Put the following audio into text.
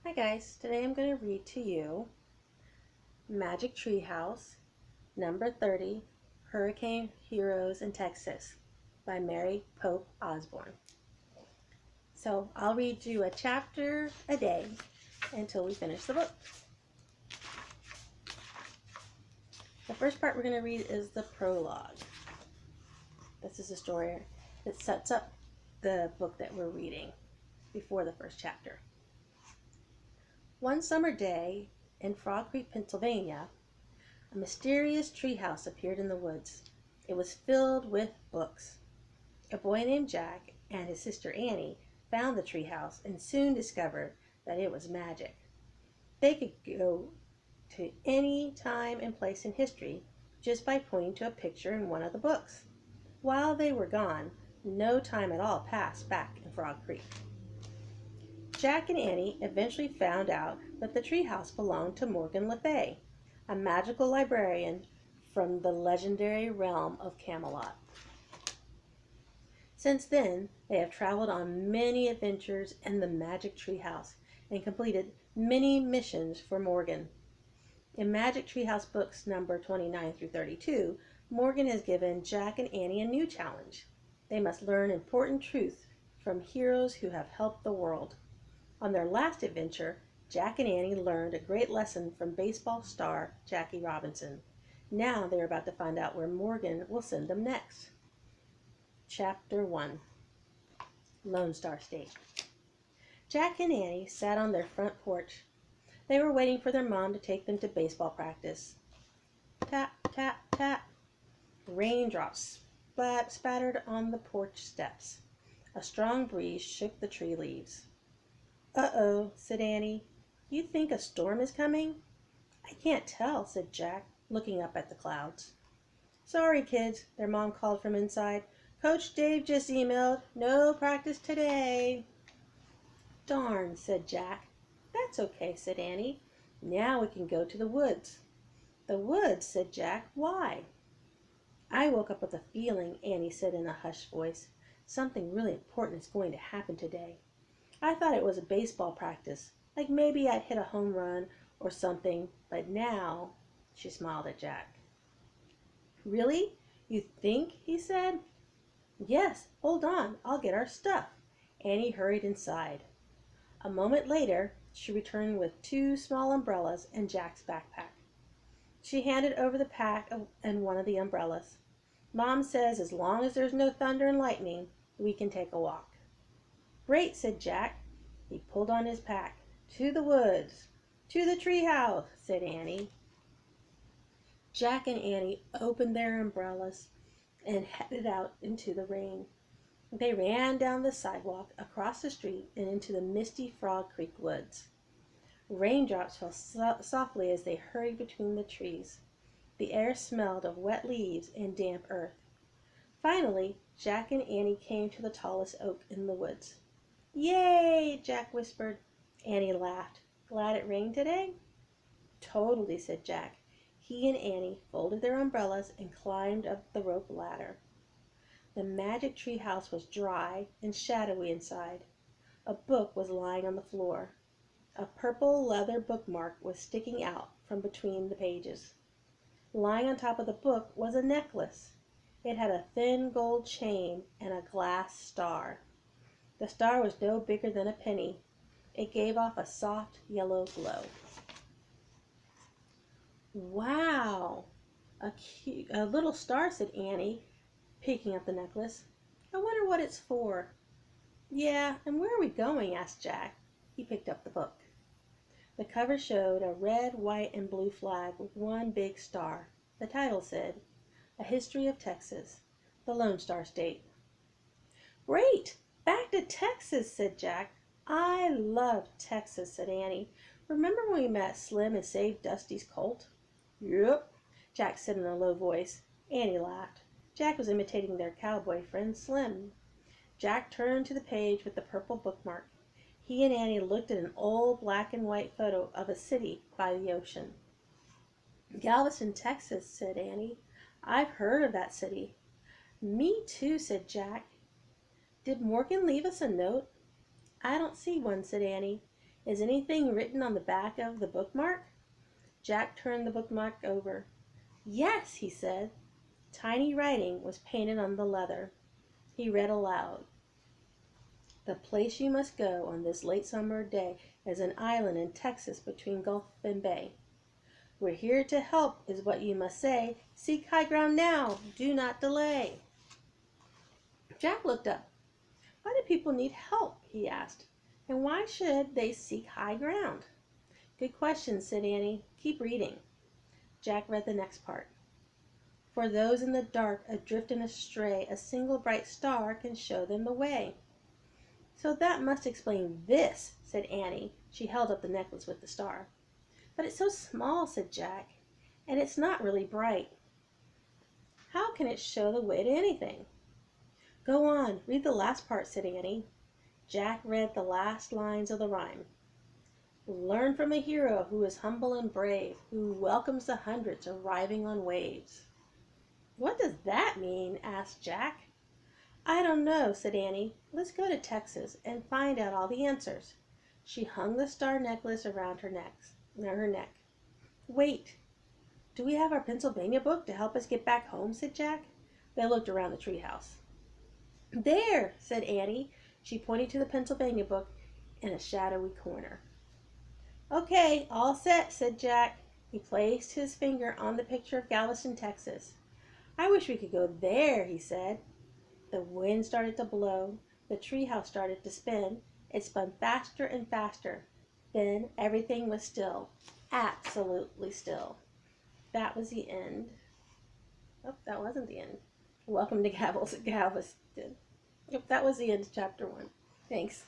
Hi guys, today I'm going to read to you Magic Treehouse, number 30, Hurricane Heroes in Texas by Mary Pope Osbourne. So I'll read you a chapter a day until we finish the book. The first part we're going to read is the prologue. This is a story that sets up the book that we're reading before the first chapter. One summer day in Frog Creek, Pennsylvania, a mysterious treehouse appeared in the woods. It was filled with books. A boy named Jack and his sister Annie found the treehouse and soon discovered that it was magic. They could go to any time and place in history just by pointing to a picture in one of the books. While they were gone, no time at all passed back in Frog Creek. Jack and Annie eventually found out that the treehouse belonged to Morgan Le Fay, a magical librarian from the legendary realm of Camelot. Since then, they have traveled on many adventures in the Magic Treehouse and completed many missions for Morgan. In Magic Treehouse books number 29 through 32, Morgan has given Jack and Annie a new challenge. They must learn important truths from heroes who have helped the world. On their last adventure, Jack and Annie learned a great lesson from baseball star Jackie Robinson. Now they're about to find out where Morgan will send them next. Chapter 1, Lone Star State. Jack and Annie sat on their front porch. They were waiting for their mom to take them to baseball practice. Tap, tap, tap. Raindrops spattered on the porch steps. A strong breeze shook the tree leaves. "Uh-oh," said Annie. "You think a storm is coming?" "I can't tell," said Jack, looking up at the clouds. "Sorry, kids," their mom called from inside. "Coach Dave just emailed. No practice today." "Darn," said Jack. "That's okay," said Annie. "Now we can go to the woods." "The woods?" said Jack. "Why?" "I woke up with a feeling," Annie said in a hushed voice. "Something really important is going to happen today. I thought it was a baseball practice, like maybe I'd hit a home run or something, but now—" She smiled at Jack. "Really? You think?" he said. "Yes, hold on, I'll get our stuff." Annie hurried inside. A moment later, she returned with 2 small umbrellas and Jack's backpack. She handed over the pack and one of the umbrellas. "Mom says as long as there's no thunder and lightning, we can take a walk." "Great," said Jack. He pulled on his pack. "To the woods." "To the treehouse," said Annie. Jack and Annie opened their umbrellas and headed out into the rain. They ran down the sidewalk, across the street, and into the misty Frog Creek woods. Raindrops fell softly as they hurried between the trees. The air smelled of wet leaves and damp earth. Finally, Jack and Annie came to the tallest oak in the woods. "Yay!" Jack whispered. Annie laughed. "Glad it rained today?" "Totally," said Jack. He and Annie folded their umbrellas and climbed up the rope ladder. The magic tree house was dry and shadowy inside. A book was lying on the floor. A purple leather bookmark was sticking out from between the pages. Lying on top of the book was a necklace. It had a thin gold chain and a glass star. The star was no bigger than a penny. It gave off a soft yellow glow. "Wow, a little star," said Annie, picking up the necklace. "I wonder what it's for." "Yeah, and where are we going?" asked Jack. He picked up the book. The cover showed a red, white, and blue flag with one big star. The title said, "A History of Texas, the Lone Star State." "Great! Back to Texas," said Jack. "I love Texas," said Annie. "Remember when we met Slim and saved Dusty's colt?" "Yep," Jack said in a low voice. Annie laughed. Jack was imitating their cowboy friend Slim. Jack turned to the page with the purple bookmark. He and Annie looked at an old black and white photo of a city by the ocean. "Galveston, Texas," said Annie. "I've heard of that city." "Me too," said Jack. "Did Morgan leave us a note?" "I don't see one," said Annie. Is anything written on the back of the bookmark? Jack turned the bookmark over. Yes, he said. Tiny writing was painted on the leather. He read aloud. The place you must go on this late summer day is an island in Texas between Gulf and Bay. We're here to help is what you must say. Seek high ground now. Do not delay. Jack looked up. Why do people need help? He asked. And why should they seek high ground? Good question, said Annie. Keep reading. Jack read the next part. For those in the dark, adrift and astray, a single bright star can show them the way. So that must explain this, said Annie. She held up the necklace with the star. But it's so small, said Jack, and it's not really bright. How can it show the way to anything? Go on, read the last part, said Annie. Jack read the last lines of the rhyme. Learn from a hero who is humble and brave, who welcomes the hundreds arriving on waves. What does that mean? Asked Jack. I don't know, said Annie. Let's go to Texas and find out all the answers. She hung the star necklace around her neck. Wait, do we have our Pennsylvania book to help us get back home? Said Jack. They looked around the treehouse. There, said Annie. She pointed to the Pennsylvania book in a shadowy corner. Okay, all set, said Jack. He placed his finger on the picture of Galveston, Texas. I wish we could go there, he said. The wind started to blow. The treehouse started to spin. It spun faster and faster. Then everything was still. Absolutely still. That was the end. Oh, that wasn't the end. Welcome to Galveston. Yep, that was the end of chapter 1. Thanks.